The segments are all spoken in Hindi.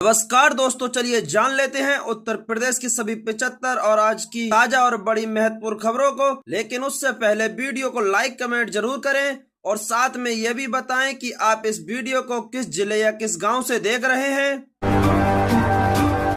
नमस्कार दोस्तों, चलिए जान लेते हैं उत्तर प्रदेश की सभी 75 और आज की ताजा और बड़ी महत्वपूर्ण खबरों को। लेकिन उससे पहले वीडियो को लाइक कमेंट जरूर करें और साथ में यह भी बताएं कि आप इस वीडियो को किस जिले या किस गांव से देख रहे हैं।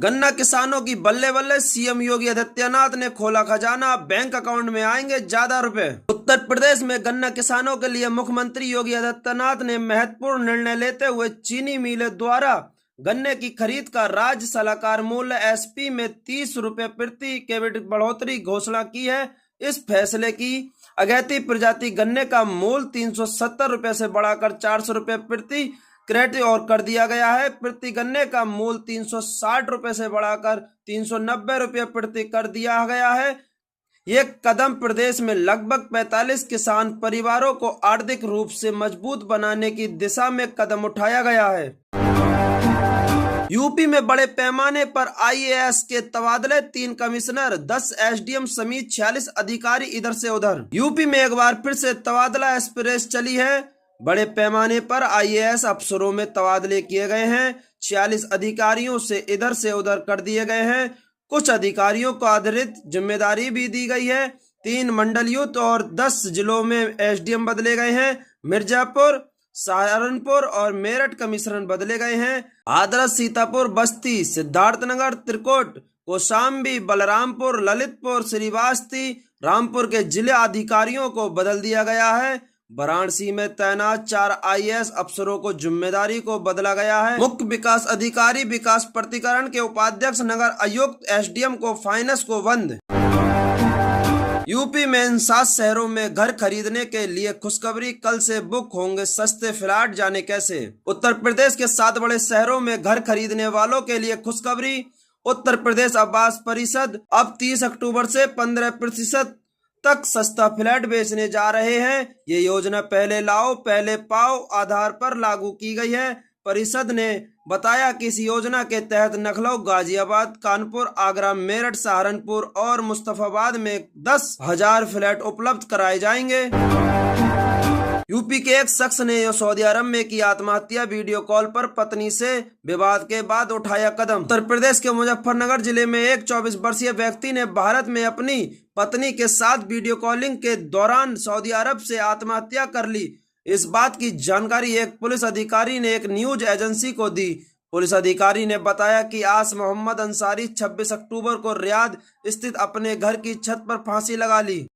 गन्ना किसानों की बल्ले बल्ले, सीएम योगी आदित्यनाथ ने खोला खजाना, बैंक अकाउंट में आएंगे ज्यादा रुपए। उत्तर प्रदेश में गन्ना किसानों के लिए मुख्यमंत्री योगी आदित्यनाथ ने महत्वपूर्ण निर्णय लेते हुए चीनी मिलों द्वारा गन्ने की खरीद का राज्य सलाहकार मूल्य एसपी में 30 रुपए प्रति क्विंटल बढ़ोतरी घोषणा की है। इस फैसले की अगैती प्रजाति गन्ने का मूल्य 370 रुपए से बढ़ाकर 400 रुपए प्रति क्रेट और कर दिया गया है। प्रति गन्ने का मूल्य 360 रुपए से बढ़ाकर 390 रुपए प्रति कर दिया गया है। ये कदम प्रदेश में लगभग 45 किसान परिवारों को आर्थिक रूप से मजबूत बनाने की दिशा में कदम उठाया गया है। यूपी में बड़े पैमाने पर आईएएस के तबादले, 3 कमिश्नर, 10 एसडीएम समेत 46 अधिकारी इधर से उधर। यूपी में एक बार फिर से तबादला एक्सप्रेस चली है। बड़े पैमाने पर आईएएस अफसरों में तबादले किए गए हैं। 46 अधिकारियों से इधर से उधर कर दिए गए हैं। कुछ अधिकारियों को अतिरिक्त जिम्मेदारी भी दी गई है। 3 मंडलयुक्त और 10 जिलों में एसडीएम बदले गए हैं। मिर्जापुर, सहारनपुर और मेरठ कमिश्नर बदले गए हैं। आदर्श, सीतापुर, बस्ती, सिद्धार्थनगर, त्रिकोट, कौशाम्बी, बलरामपुर, ललितपुर, श्रीवास्ती, रामपुर के जिला अधिकारियों को बदल दिया गया है। वाराणसी में तैनात 4 आईएएस अफसरों को जिम्मेदारी को बदला गया है। मुख्य विकास अधिकारी, विकास प्राधिकरण के उपाध्यक्ष, नगर आयुक्त, एसडीएम को फाइनेंस को बंद। यूपी में इन 7 शहरों में घर खरीदने के लिए खुशखबरी, कल से बुक होंगे सस्ते फ्लैट, जाने कैसे। उत्तर प्रदेश के 7 बड़े शहरों में घर खरीदने वालों के लिए खुशखबरी। उत्तर प्रदेश आवास परिषद अब 30 अक्टूबर से 15% तक सस्ता फ्लैट बेचने जा रहे हैं। ये योजना पहले लाओ पहले पाओ आधार पर लागू की गई है। परिषद ने बताया कि इस योजना के तहत लखनऊ, गाजियाबाद, कानपुर, आगरा, मेरठ, सहारनपुर और मुस्तफाबाद में 10,000 फ्लैट उपलब्ध कराए जाएंगे। यूपी के एक शख्स ने सऊदी अरब में की आत्महत्या, वीडियो कॉल पर पत्नी से विवाद के बाद उठाया कदम। उत्तर प्रदेश के मुजफ्फरनगर जिले में एक 24 वर्षीय व्यक्ति ने भारत में अपनी पत्नी के साथ वीडियो कॉलिंग के दौरान सऊदी अरब से आत्महत्या कर ली। इस बात की जानकारी एक पुलिस अधिकारी ने एक न्यूज एजेंसी को दी। पुलिस अधिकारी ने बताया कि आस मोहम्मद अंसारी 26 अक्टूबर को रियाद स्थित अपने घर की छत पर फांसी लगा ली।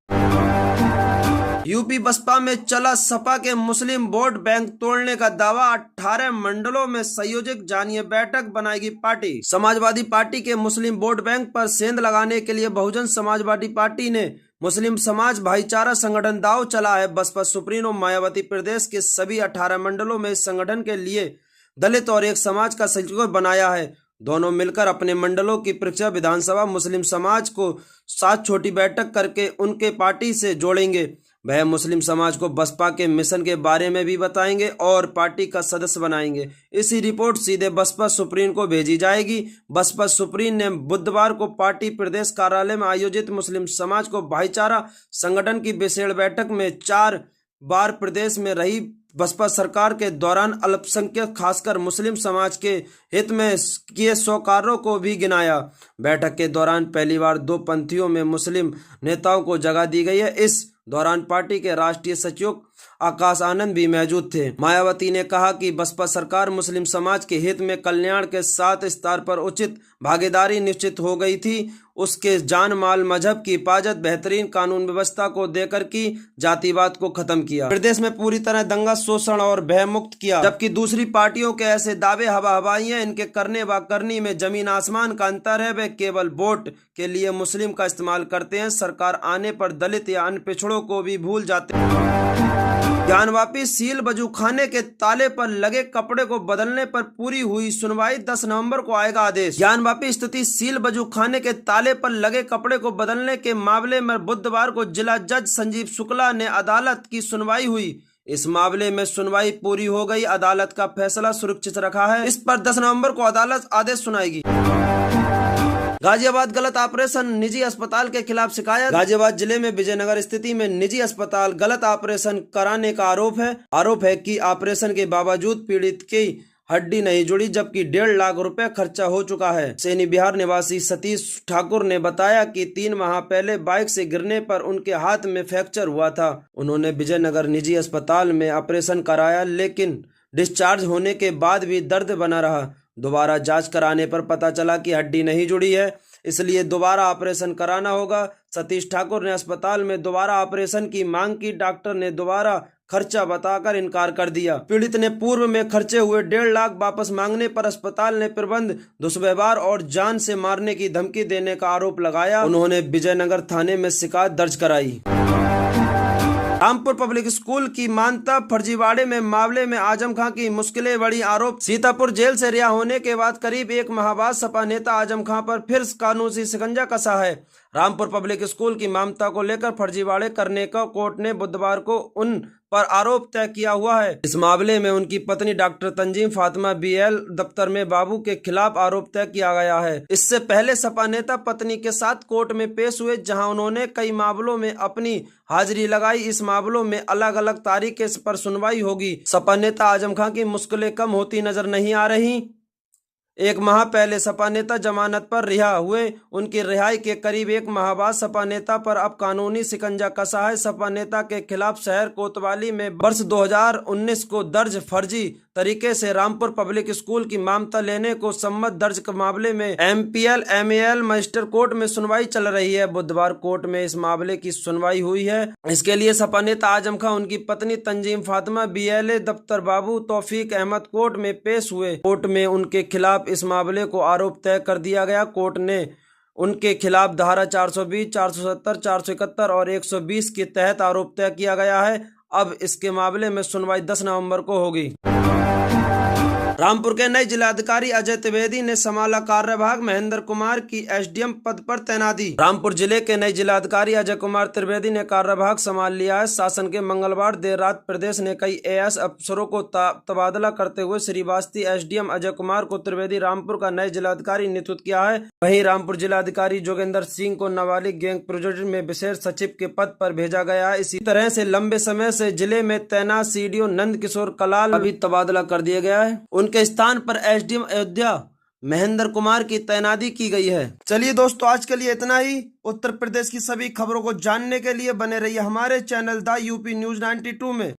यूपी बसपा में चला सपा के मुस्लिम वोट बैंक तोड़ने का दावा, 18 मंडलों में संयोजक, जानिए बैठक बनाएगी पार्टी। समाजवादी पार्टी के मुस्लिम वोट बैंक पर सेंध लगाने के लिए बहुजन समाजवादी पार्टी ने मुस्लिम समाज भाईचारा संगठन दाव चला है। बसपा सुप्रीमो मायावती प्रदेश के सभी 18 मंडलों में इस संगठन के लिए दलित और एक समाज का सहयोगी बनाया है। दोनों मिलकर अपने मंडलों की परीक्षा विधानसभा मुस्लिम समाज को साथ छोटी बैठक करके उनके पार्टी से जोड़ेंगे। वह मुस्लिम समाज को बसपा के मिशन के बारे में भी बताएंगे और पार्टी का सदस्य बनाएंगे। इसी रिपोर्ट सीधे बसपा सुप्रीम को भेजी जाएगी। बसपा सुप्रीम ने बुधवार को पार्टी प्रदेश कार्यालय में आयोजित मुस्लिम समाज को भाईचारा संगठन की विशेष बैठक में 4 बार प्रदेश में रही बसपा सरकार के दौरान अल्पसंख्यक खासकर मुस्लिम समाज के हित में किए 100 कार्यों को भी गिनाया। बैठक के दौरान पहली बार 2 पंथियों में मुस्लिम नेताओं को जगह दी गई है। इस दौरान पार्टी के राष्ट्रीय सचिव आकाश आनंद भी मौजूद थे। मायावती ने कहा कि बसपा सरकार मुस्लिम समाज के हित में कल्याण के साथ स्तर पर उचित भागीदारी निश्चित हो गई थी। उसके जान माल मजहब की हिफाजत, बेहतरीन कानून व्यवस्था को देकर की जातिवाद को खत्म किया। प्रदेश में पूरी तरह दंगा, शोषण और भय मुक्त किया। जबकि दूसरी पार्टियों के ऐसे दावे हवा हवाई हैं। इनके करने व करनी में जमीन आसमान का अंतर है। वे केवल वोट के लिए मुस्लिम का इस्तेमाल करते हैं। सरकार आने पर दलित या अन्य पिछड़ों को भी भूल जाते हैं। ज्ञानवापी सील बजूखाने के ताले पर लगे कपड़े को बदलने पर पूरी हुई सुनवाई, 10 नवंबर को आएगा आदेश। ज्ञानवापी स्थित सील बजूखाने के ताले पर लगे कपड़े को बदलने के मामले में बुधवार को जिला जज संजीव शुक्ला ने अदालत की सुनवाई हुई। इस मामले में सुनवाई पूरी हो गई। अदालत का फैसला सुरक्षित रखा है। इस पर 10 नवंबर को अदालत आदेश सुनाएगी। गाजियाबाद गलत ऑपरेशन, निजी अस्पताल के खिलाफ शिकायत। गाजियाबाद जिले में विजयनगर स्थिति में निजी अस्पताल गलत ऑपरेशन कराने का आरोप है कि ऑपरेशन के बावजूद पीड़ित की हड्डी नहीं जुड़ी, जबकि 1.5 लाख रुपए खर्चा हो चुका है। सैनी बिहार निवासी सतीश ठाकुर ने बताया कि 3 माह पहले बाइक से गिरने पर उनके हाथ में फ्रैक्चर हुआ था। उन्होंने विजयनगर निजी अस्पताल में ऑपरेशन कराया, लेकिन डिस्चार्ज होने के बाद भी दर्द बना रहा। दोबारा जांच कराने पर पता चला कि हड्डी नहीं जुड़ी है, इसलिए दोबारा ऑपरेशन कराना होगा। सतीश ठाकुर ने अस्पताल में दोबारा ऑपरेशन की मांग की। डॉक्टर ने दोबारा खर्चा बताकर इनकार कर दिया। पीड़ित ने पूर्व में खर्चे हुए 1.5 लाख वापस मांगने पर अस्पताल ने प्रबंध दुष्व्यवहार और जान से मारने की धमकी देने का आरोप लगाया। उन्होंने विजयनगर थाने में शिकायत दर्ज कराई। रामपुर पब्लिक स्कूल की मान्यता फर्जीवाड़े में मामले में आजम खां की मुश्किलें बढ़ी, आरोप। सीतापुर जेल से रिहा होने के बाद करीब 1 माह बाद सपा नेता आजम खां पर फिर कानूनी शिकंजा कसा है। रामपुर पब्लिक स्कूल की मान्यता को लेकर फर्जीवाड़े करने का कोर्ट ने बुधवार को उन पर आरोप तय किया हुआ है। इस मामले में उनकी पत्नी डॉक्टर तंजीम फातिमा BL दफ्तर में बाबू के खिलाफ आरोप तय किया गया है। इससे पहले सपा नेता पत्नी के साथ कोर्ट में पेश हुए, जहां उन्होंने कई मामलों में अपनी हाजिरी लगाई। इस मामलों में अलग अलग तारीख पर सुनवाई होगी। सपा नेता आजम खां की मुश्किलें कम होती नजर नहीं आ रही। 1 माह पहले सपा नेता जमानत पर रिहा हुए। उनकी रिहाई के करीब 1 माह बाद सपा नेता पर अब कानूनी शिकंजा कसा है। सपा नेता के खिलाफ शहर कोतवाली में वर्ष 2019 को दर्ज फर्जी तरीके से रामपुर पब्लिक स्कूल की मान्यता लेने को सम्मत दर्ज के मामले में MPL MAL मजिस्ट्रेट कोर्ट में सुनवाई चल रही है। बुधवार कोर्ट में इस मामले की सुनवाई हुई है। इसके लिए सपा नेता आजम खां, उनकी पत्नी तंजीम फातिमा BLA दफ्तर बाबू तौफीक अहमद कोर्ट में पेश हुए। कोर्ट में उनके खिलाफ इस मामले को आरोप तय कर दिया गया। कोर्ट ने उनके खिलाफ धारा 420, 470, 471 और 120 के तहत आरोप तय किया गया है। अब इसके मामले में सुनवाई 10 नवंबर को होगी। रामपुर के नए जिलाधिकारी अजय त्रिवेदी ने संभाला कार्यभार, महेंद्र कुमार की SDM पद पर तैनाती। रामपुर जिले के नए जिलाधिकारी अजय कुमार त्रिवेदी ने कार्यभार संभाल लिया है। शासन के मंगलवार देर रात प्रदेश ने कई AS अफसरों को तबादला करते हुए श्रीवास्तव SDM अजय कुमार को त्रिवेदी रामपुर का नए जिलाधिकारी नियुक्त किया है। वहीं रामपुर जिलाधिकारी जोगेंद्र सिंह को नाबालिग गैंग प्रोजेक्ट में विशेष सचिव के पद पर भेजा गया है। इसी तरह से लंबे समय से जिले में तैनात CDO नंद किशोर कलाल अभी तबादला कर दिया गया है। उनके स्थान पर SDM अयोध्या महेंद्र कुमार की तैनाती की गई है। चलिए दोस्तों, आज के लिए इतना ही। उत्तर प्रदेश की सभी खबरों को जानने के लिए बने रहिए हमारे चैनल द UP News 92 में।